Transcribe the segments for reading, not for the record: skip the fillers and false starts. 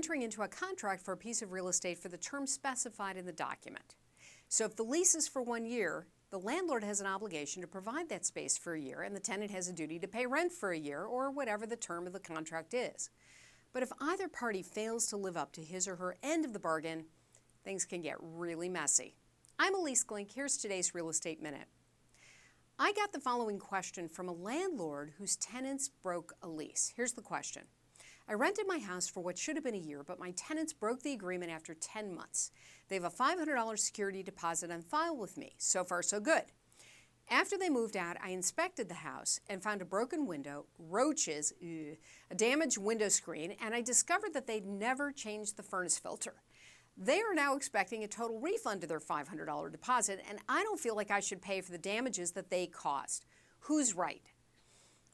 entering into a contract for a piece of real estate for the term specified in the document. So if the lease is for 1 year, the landlord has an obligation to provide that space for a year, and the tenant has a duty to pay rent for a year or whatever the term of the contract is. But if either party fails to live up to his or her end of the bargain, things can get really messy. I'm Elise Glink. Here's today's Real Estate Minute. I got the following question from a landlord whose tenants broke a lease. Here's the question. I rented my house for what should have been a year, but my tenants broke the agreement after 10 months. They have a $500 security deposit on file with me. So far, so good. After they moved out, I inspected the house and found a broken window, roaches, a damaged window screen, and I discovered that they'd never changed the furnace filter. They are now expecting a total refund of their $500 deposit, and I don't feel like I should pay for the damages that they caused. Who's right?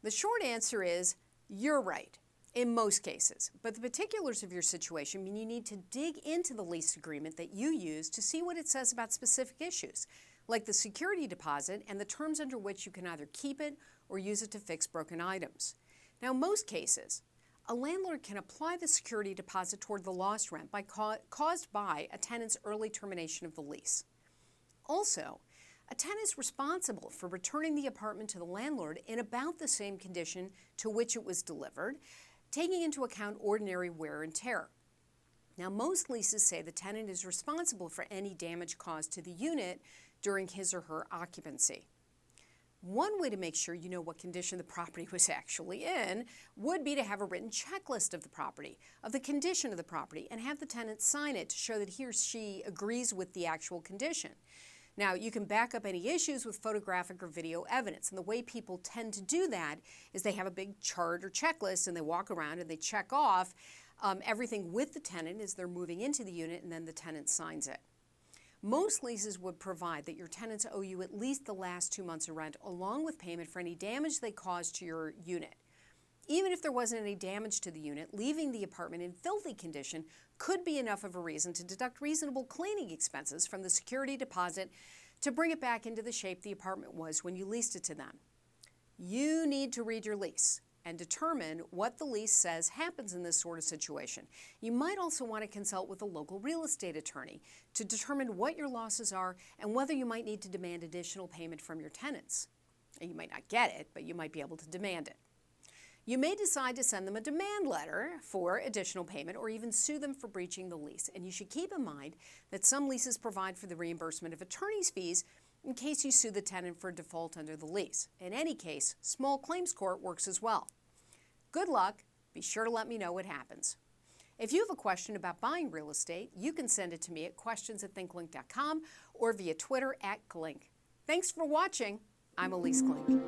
The short answer is, you're right. In most cases, but the particulars of your situation mean you need to dig into the lease agreement that you use to see what it says about specific issues, like the security deposit and the terms under which you can either keep it or use it to fix broken items. Now, in most cases, a landlord can apply the security deposit toward the lost rent caused by a tenant's early termination of the lease. Also, a tenant is responsible for returning the apartment to the landlord in about the same condition to which it was delivered, taking into account ordinary wear and tear. Now, most leases say the tenant is responsible for any damage caused to the unit during his or her occupancy. One way to make sure you know what condition the property was actually in would be to have a written checklist of the property, of the condition of the property, and have the tenant sign it to show that he or she agrees with the actual condition. Now, you can back up any issues with photographic or video evidence, and the way people tend to do that is they have a big chart or checklist and they walk around and they check off everything with the tenant as they're moving into the unit, and then the tenant signs it. Most leases would provide that your tenants owe you at least the last 2 months of rent along with payment for any damage they caused to your unit. Even if there wasn't any damage to the unit, leaving the apartment in filthy condition could be enough of a reason to deduct reasonable cleaning expenses from the security deposit to bring it back into the shape the apartment was when you leased it to them. You need to read your lease and determine what the lease says happens in this sort of situation. You might also want to consult with a local real estate attorney to determine what your losses are and whether you might need to demand additional payment from your tenants. You might not get it, but you might be able to demand it. You may decide to send them a demand letter for additional payment or even sue them for breaching the lease. And you should keep in mind that some leases provide for the reimbursement of attorney's fees in case you sue the tenant for default under the lease. In any case, small claims court works as well. Good luck. Be sure to let me know what happens. If you have a question about buying real estate, you can send it to me at questions@thinklink.com or via Twitter @Glink. Thanks for watching. I'm Elise Glink.